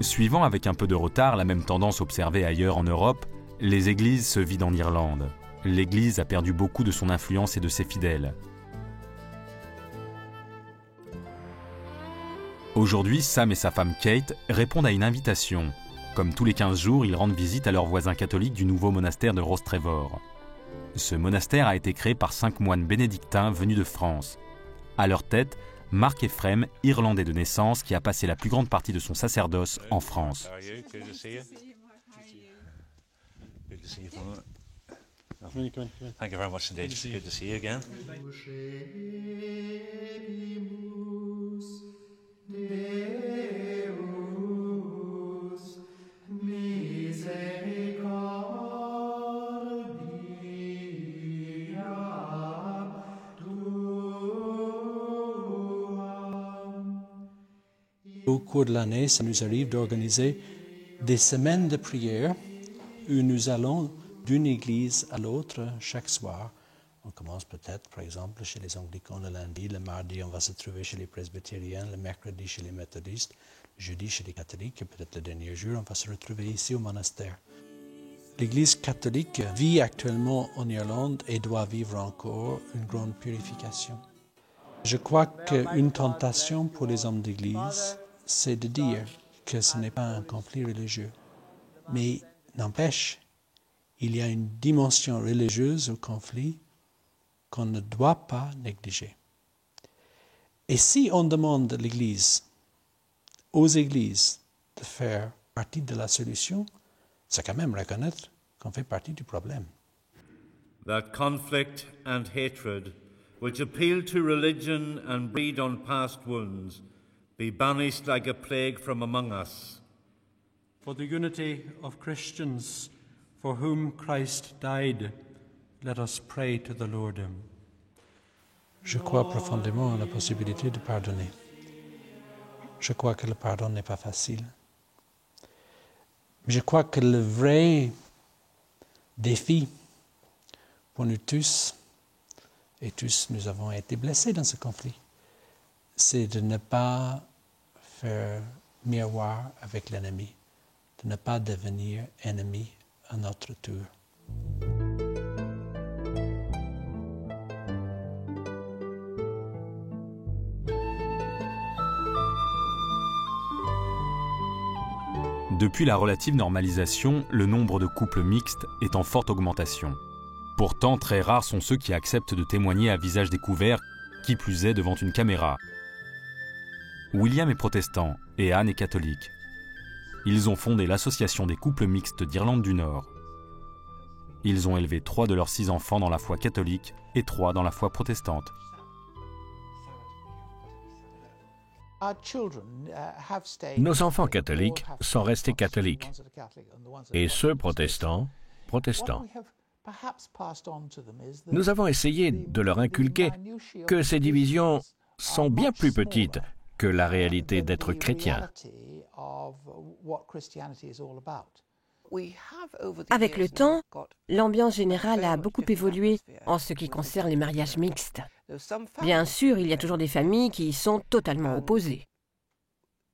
Suivant avec un peu de retard la même tendance observée ailleurs en Europe, les églises se vident en Irlande. L'Église a perdu beaucoup de son influence et de ses fidèles. Aujourd'hui, Sam et sa femme Kate répondent à une invitation. Comme tous les 15 jours, ils rendent visite à leurs voisins catholiques du nouveau monastère de Rostrevor. Ce monastère a été créé par 5 moines bénédictins venus de France. À leur tête, Mark Ephraim, irlandais de naissance, qui a passé la plus grande partie de son sacerdoce en France. Thank you very much indeed. Good to see you again. Au cours de l'année, ça nous arrive d'organiser des semaines de prière où nous allons d'une église à l'autre chaque soir. On commence peut-être, par exemple, chez les anglicans le lundi, le mardi, on va se trouver chez les presbytériens, le mercredi chez les méthodistes, le jeudi chez les catholiques, et peut-être le dernier jour, on va se retrouver ici au monastère. L'Église catholique vit actuellement en Irlande et doit vivre encore une grande purification. Je crois qu'une tentation pour les hommes d'Église, c'est de dire que ce n'est pas un conflit religieux. Mais n'empêche, il y a une dimension religieuse au conflit qu'on ne doit pas négliger. Et si on demande aux églises de faire partie de la solution, c'est quand même reconnaître qu'on fait partie du problème. That conflict and hatred, which appeal to religion and breed on past wounds, be banished like a plague from among us. For the unity of Christians for whom Christ died, let us pray to the Lord. Je crois profondément à la possibilité de pardonner. Je crois que le pardon n'est pas facile. Je crois que le vrai défi pour nous tous, et tous nous avons été blessés dans ce conflit, c'est de ne pas faire miroir avec l'ennemi, de ne pas devenir ennemi à notre tour. Depuis la relative normalisation, le nombre de couples mixtes est en forte augmentation. Pourtant, très rares sont ceux qui acceptent de témoigner à visage découvert, qui plus est devant une caméra. William est protestant et Anne est catholique. Ils ont fondé l'Association des couples mixtes d'Irlande du Nord. Ils ont élevé 3 de leurs 6 enfants dans la foi catholique et 3 dans la foi protestante. Nos enfants catholiques sont restés catholiques et ceux protestants, protestants. Nous avons essayé de leur inculquer que ces divisions sont bien plus petites que la réalité d'être chrétien. Avec le temps, l'ambiance générale a beaucoup évolué en ce qui concerne les mariages mixtes. Bien sûr, il y a toujours des familles qui y sont totalement opposées.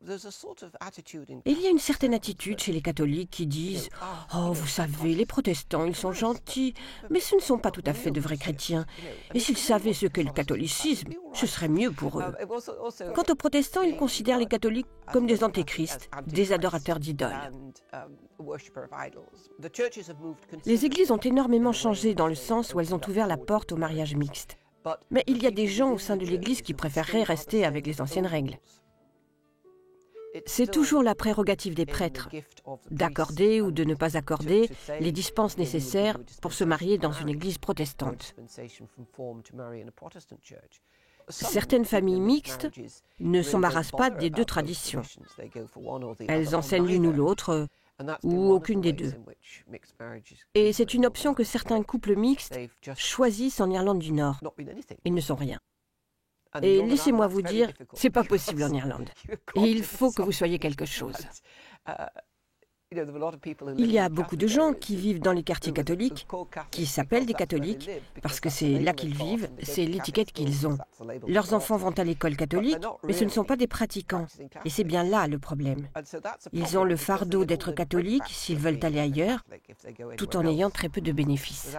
Il y a une certaine attitude chez les catholiques qui disent « Oh, vous savez, les protestants, ils sont gentils, mais ce ne sont pas tout à fait de vrais chrétiens. Et s'ils savaient ce qu'est le catholicisme, ce serait mieux pour eux. » Quant aux protestants, ils considèrent les catholiques comme des antéchrists, des adorateurs d'idoles. Les églises ont énormément changé dans le sens où elles ont ouvert la porte au mariage mixte. Mais il y a des gens au sein de l'église qui préféreraient rester avec les anciennes règles. C'est toujours la prérogative des prêtres d'accorder ou de ne pas accorder les dispenses nécessaires pour se marier dans une église protestante. Certaines familles mixtes ne s'embarrassent pas des deux traditions. Elles enseignent l'une ou l'autre, ou aucune des deux. Et c'est une option que certains couples mixtes choisissent en Irlande du Nord. Ils ne sont rien. Et laissez-moi vous dire, c'est pas possible en Irlande. Et il faut que vous soyez quelque chose. Il y a beaucoup de gens qui vivent dans les quartiers catholiques, qui s'appellent des catholiques, parce que c'est là qu'ils vivent, c'est l'étiquette qu'ils ont. Leurs enfants vont à l'école catholique, mais ce ne sont pas des pratiquants. Et c'est bien là le problème. Ils ont le fardeau d'être catholiques s'ils veulent aller ailleurs, tout en ayant très peu de bénéfices.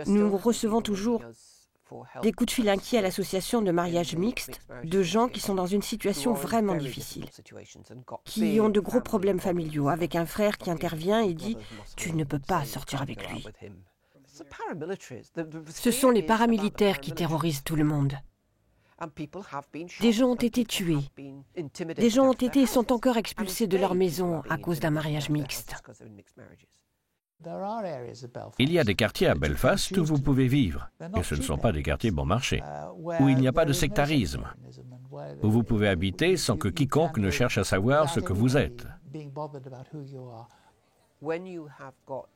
Nous recevons toujours des coups de fil inquiets à l'association de mariage mixte de gens qui sont dans une situation vraiment difficile, qui ont de gros problèmes familiaux, avec un frère qui intervient et dit « tu ne peux pas sortir avec lui ». Ce sont les paramilitaires qui terrorisent tout le monde. Des gens ont été tués, des gens ont été et sont encore expulsés de leur maison à cause d'un mariage mixte. Il y a des quartiers à Belfast où vous pouvez vivre, et ce ne sont pas des quartiers bon marché, où il n'y a pas de sectarisme, où vous pouvez habiter sans que quiconque ne cherche à savoir ce que vous êtes.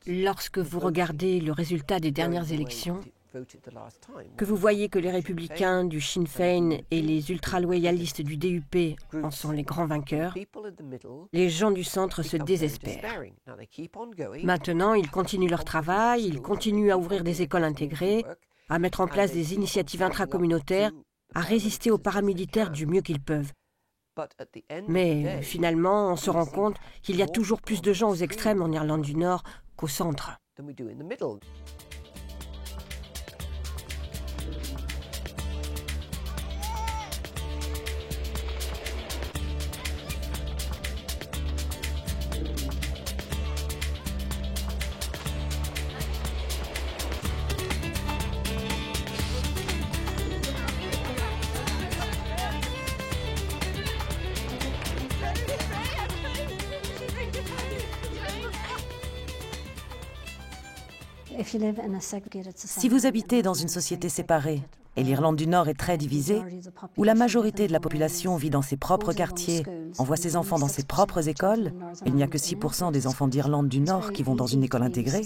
Lorsque vous regardez le résultat des dernières élections, que vous voyez que les républicains du Sinn Féin et les ultra-loyalistes du DUP en sont les grands vainqueurs, les gens du centre se désespèrent. Maintenant, ils continuent leur travail, ils continuent à ouvrir des écoles intégrées, à mettre en place des initiatives intracommunautaires, à résister aux paramilitaires du mieux qu'ils peuvent. Mais finalement, on se rend compte qu'il y a toujours plus de gens aux extrêmes en Irlande du Nord qu'au centre. Si vous habitez dans une société séparée, et l'Irlande du Nord est très divisée, où la majorité de la population vit dans ses propres quartiers, envoie ses enfants dans ses propres écoles, il n'y a que 6% des enfants d'Irlande du Nord qui vont dans une école intégrée,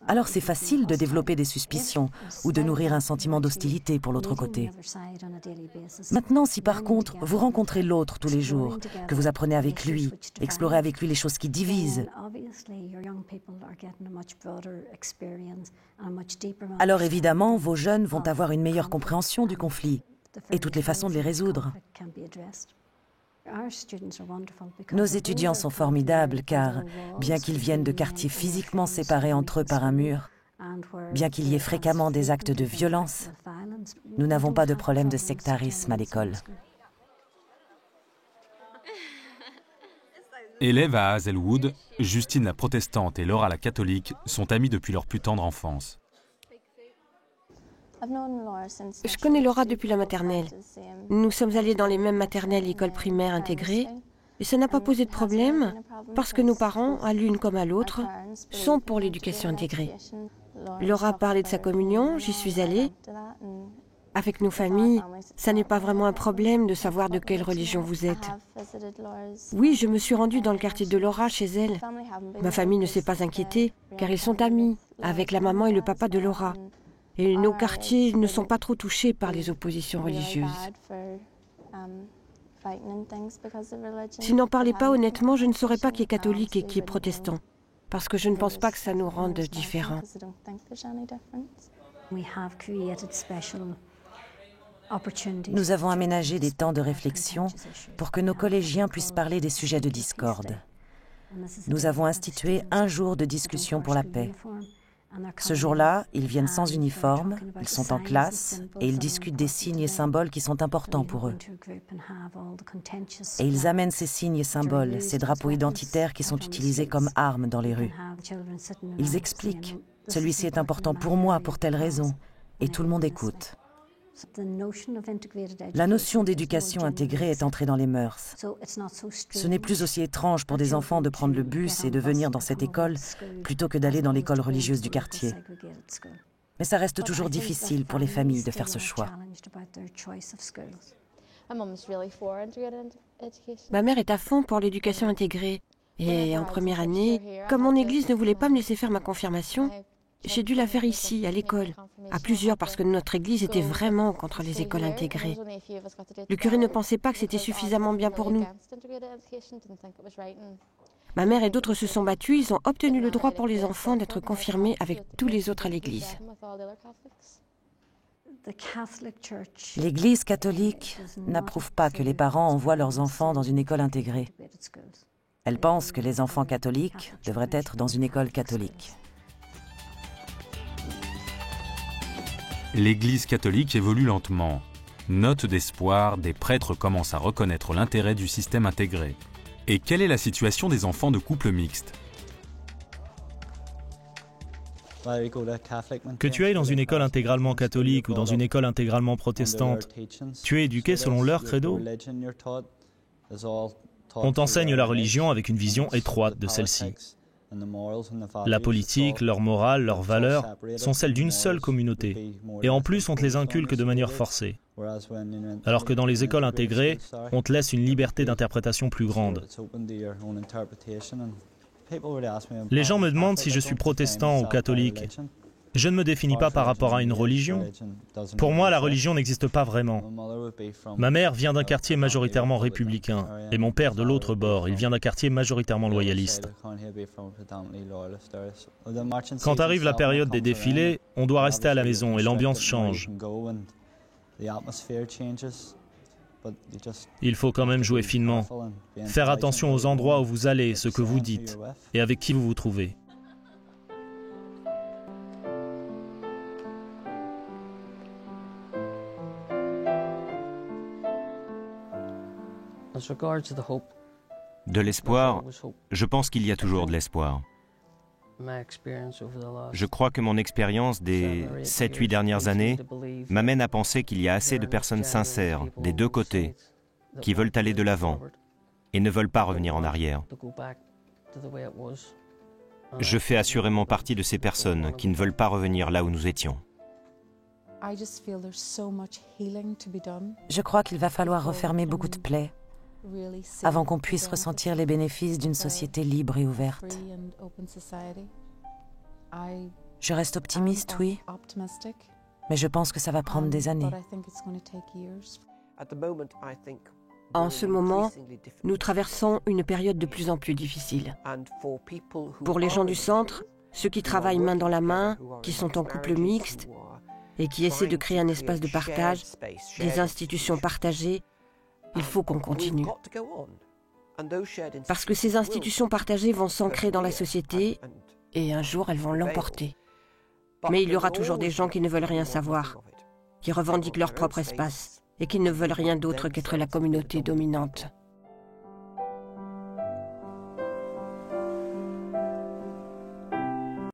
alors c'est facile de développer des suspicions ou de nourrir un sentiment d'hostilité pour l'autre côté. Maintenant, si par contre vous rencontrez l'autre tous les jours, que vous apprenez avec lui, explorez avec lui les choses qui divisent, alors évidemment, vos jeunes vont avoir une meilleure compréhension du conflit et toutes les façons de les résoudre. Nos étudiants sont formidables car, bien qu'ils viennent de quartiers physiquement séparés entre eux par un mur, bien qu'il y ait fréquemment des actes de violence, nous n'avons pas de problème de sectarisme à l'école. Élèves à Hazelwood, Justine la protestante et Laura la catholique sont amies depuis leur plus tendre enfance. Je connais Laura depuis la maternelle. Nous sommes allés dans les mêmes maternelles et écoles primaires intégrées. Et ça n'a pas posé de problème parce que nos parents, à l'une comme à l'autre, sont pour l'éducation intégrée. Laura parlait de sa communion, j'y suis allée. Avec nos familles, ça n'est pas vraiment un problème de savoir de quelle religion vous êtes. Oui, je me suis rendue dans le quartier de Laura, chez elle. Ma famille ne s'est pas inquiétée, car ils sont amis avec la maman et le papa de Laura. Et nos quartiers ne sont pas trop touchés par les oppositions religieuses. S'ils n'en parlaient pas honnêtement, je ne saurais pas qui est catholique et qui est protestant, parce que je ne pense pas que ça nous rende différents. Nous avons aménagé des temps de réflexion pour que nos collégiens puissent parler des sujets de discorde. Nous avons institué un jour de discussion pour la paix. Ce jour-là, ils viennent sans uniforme, ils sont en classe et ils discutent des signes et symboles qui sont importants pour eux. Et ils amènent ces signes et symboles, ces drapeaux identitaires qui sont utilisés comme armes dans les rues. Ils expliquent, celui-ci est important pour moi pour telle raison, et tout le monde écoute. La notion d'éducation intégrée est entrée dans les mœurs. Ce n'est plus aussi étrange pour des enfants de prendre le bus et de venir dans cette école plutôt que d'aller dans l'école religieuse du quartier. Mais ça reste toujours difficile pour les familles de faire ce choix. Ma mère est à fond pour l'éducation intégrée. Et en première année, comme mon église ne voulait pas me laisser faire ma confirmation, j'ai dû la faire ici, à l'école, à plusieurs, parce que notre église était vraiment contre les écoles intégrées. Le curé ne pensait pas que c'était suffisamment bien pour nous. Ma mère et d'autres se sont battus, ils ont obtenu le droit pour les enfants d'être confirmés avec tous les autres à l'église. L'Église catholique n'approuve pas que les parents envoient leurs enfants dans une école intégrée. Elle pense que les enfants catholiques devraient être dans une école catholique. L'Église catholique évolue lentement. Note d'espoir, des prêtres commencent à reconnaître l'intérêt du système intégré. Et quelle est la situation des enfants de couples mixtes ? Que tu ailles dans une école intégralement catholique ou dans une école intégralement protestante, tu es éduqué selon leur credo. On t'enseigne la religion avec une vision étroite de celle-ci. La politique, leur morale, leurs valeurs sont celles d'une seule communauté. Et en plus, on te les inculque de manière forcée. Alors que dans les écoles intégrées, on te laisse une liberté d'interprétation plus grande. Les gens me demandent si je suis protestant ou catholique. Je ne me définis pas par rapport à une religion. Pour moi, la religion n'existe pas vraiment. Ma mère vient d'un quartier majoritairement républicain, et mon père de l'autre bord, il vient d'un quartier majoritairement loyaliste. Quand arrive la période des défilés, on doit rester à la maison et l'ambiance change. Il faut quand même jouer finement, faire attention aux endroits où vous allez, ce que vous dites, et avec qui vous vous trouvez. De l'espoir, je pense qu'il y a toujours de l'espoir. Je crois que mon expérience des 7-8 dernières années m'amène à penser qu'il y a assez de personnes sincères, des deux côtés, qui veulent aller de l'avant et ne veulent pas revenir en arrière. Je fais assurément partie de ces personnes qui ne veulent pas revenir là où nous étions. Je crois qu'il va falloir refermer beaucoup de plaies avant qu'on puisse ressentir les bénéfices d'une société libre et ouverte. Je reste optimiste, oui, mais je pense que ça va prendre des années. En ce moment, nous traversons une période de plus en plus difficile. Pour les gens du centre, ceux qui travaillent main dans la main, qui sont en couple mixte et qui essaient de créer un espace de partage, des institutions partagées, il faut qu'on continue. Parce que ces institutions partagées vont s'ancrer dans la société et un jour elles vont l'emporter. Mais il y aura toujours des gens qui ne veulent rien savoir, qui revendiquent leur propre espace et qui ne veulent rien d'autre qu'être la communauté dominante.